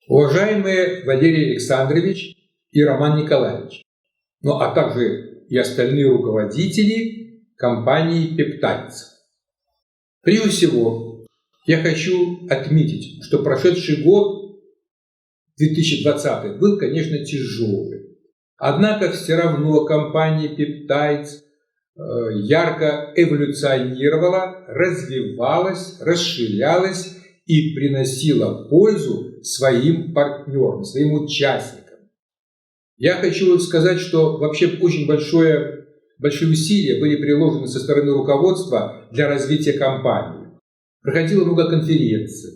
Уважаемые Валерий Александрович и Роман Николаевич, ну а также и остальные руководители компании Peptides. Прежде всего, я хочу отметить, что прошедший год, 2020, был, конечно, тяжелый. Однако все равно компания Peptides ярко эволюционировала, развивалась, расширялась и приносила пользу своим партнерам, своим участникам. Я хочу сказать, что вообще очень большие усилия были приложены со стороны руководства для развития компании. Проходило много конференций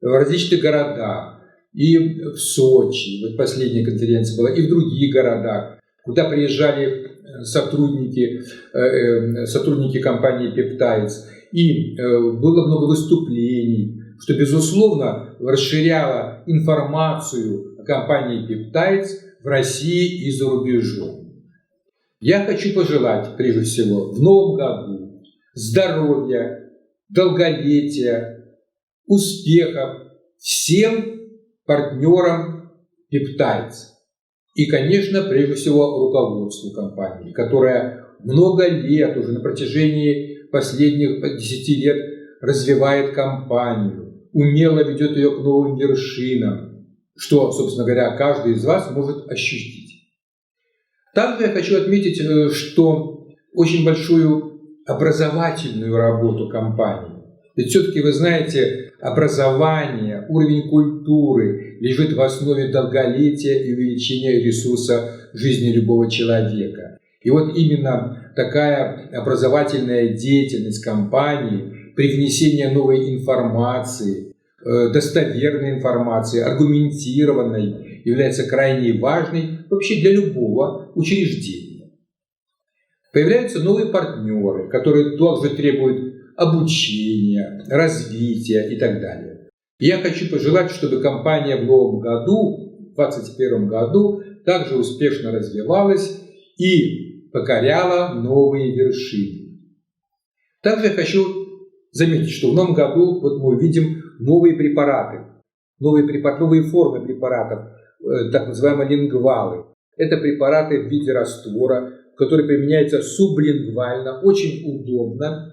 в различных городах, и в Сочи, вот последняя конференция была, и в других городах, куда приезжали сотрудники компании Peptides, и было много выступлений, что, безусловно, расширяло информацию о компании Peptides в России и за рубежом. Я хочу пожелать, прежде всего, в новом году здоровья, долголетия, успехов всем партнерам Peptides. И, конечно, прежде всего, руководству компании, которая много лет, уже на протяжении последних 10 лет, развивает компанию, умело ведет ее к новым вершинам, что, собственно говоря, каждый из вас может ощутить. Также я хочу отметить, что очень большую образовательную работу компании. Ведь все-таки, вы знаете, образование, уровень культуры лежит в основе долголетия и увеличения ресурса жизни любого человека. И вот именно такая образовательная деятельность компании, привнесение новой информации, достоверной информации, аргументированной, является крайне важной вообще для любого учреждения. Появляются новые партнеры, которые также требуют обучения, развития и так далее. И я хочу пожелать, чтобы компания в новом году, в 2021 году, также успешно развивалась и покоряла новые вершины. Также я хочу заметить, что в новом году вот мы увидим новые препараты, новые формы препаратов, так называемые лингвалы. Это препараты в виде раствора, которые применяются сублингвально, очень удобно.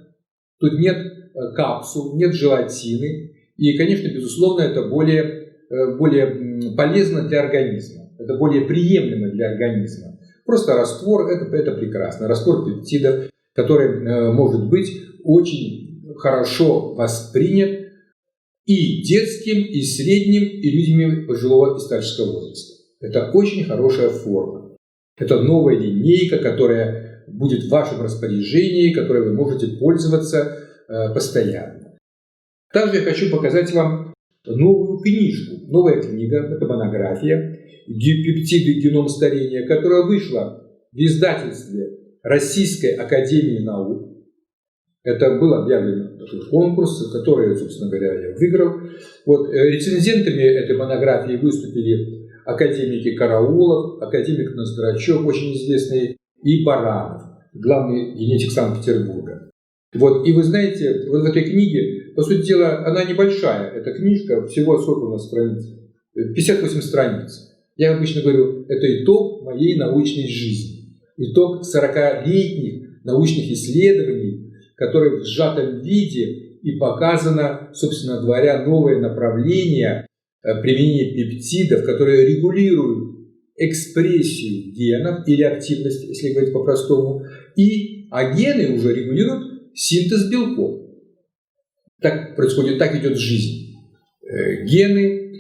Тут нет капсул, нет желатины. И, конечно, безусловно, это более полезно для организма. Это более приемлемо для организма. Просто раствор – это прекрасно. Раствор пептидов, который может быть очень хорошо воспринят и детским, и средним, и людьми пожилого и старческого возраста. Это очень хорошая форма. Это новая линейка, которая будет в вашем распоряжении, которой вы можете пользоваться постоянно. Также я хочу показать вам новую книжку. Новая книга, это монография «Пептиды. Геном старения», которая вышла в издательстве Российской академии наук. Это был объявлен такой конкурс, который, собственно говоря, я выиграл. Вот, рецензентами этой монографии выступили академики Караулов, академик Ноздрачев, очень известный, и Баранов, главный генетик Санкт-Петербурга. Вот, и вы знаете, вот в этой книге, по сути дела, она небольшая, эта книжка, всего сколько у нас страниц? 58 страниц. Я обычно говорю, это итог моей научной жизни, итог 40-летних научных исследований, которые в сжатом виде и показано, собственно говоря, новое направление применения пептидов, которые регулируют экспрессию генов или активность, если говорить по-простому, а гены уже регулируют синтез белков. Так происходит, так идет жизнь. Гены,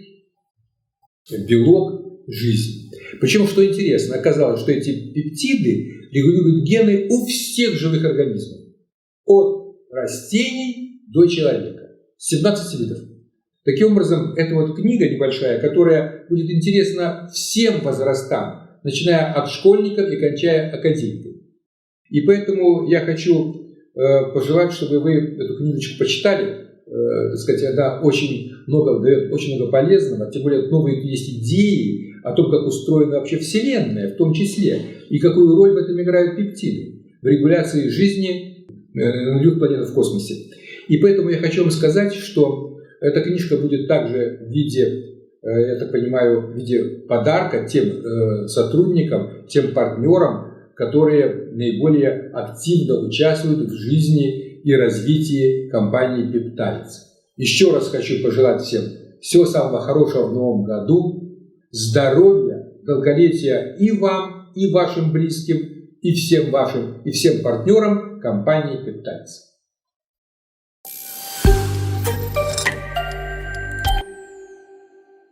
белок, жизнь. Причем, что интересно, оказалось, что эти пептиды регулируют гены у всех живых организмов. От растений до человека. 17 видов. Таким образом, это вот книга небольшая, которая будет интересна всем возрастам, начиная от школьников и кончая академиками. И поэтому я хочу пожелать, чтобы вы эту книжечку почитали. Так сказать, она очень много дает, очень много полезного, тем более новые есть идеи о том, как устроена вообще Вселенная, в том числе, и какую роль в этом играют пептиды в регуляции жизни на других планетах в космосе. И поэтому я хочу вам сказать, что эта книжка будет также в виде я так понимаю, в виде подарка тем сотрудникам, тем партнерам, которые наиболее активно участвуют в жизни и развитии компании Peptides. Еще раз хочу пожелать всем всего самого хорошего в новом году, здоровья, долголетия и вам, и вашим близким, и всем вашим, и всем партнерам компании Peptides.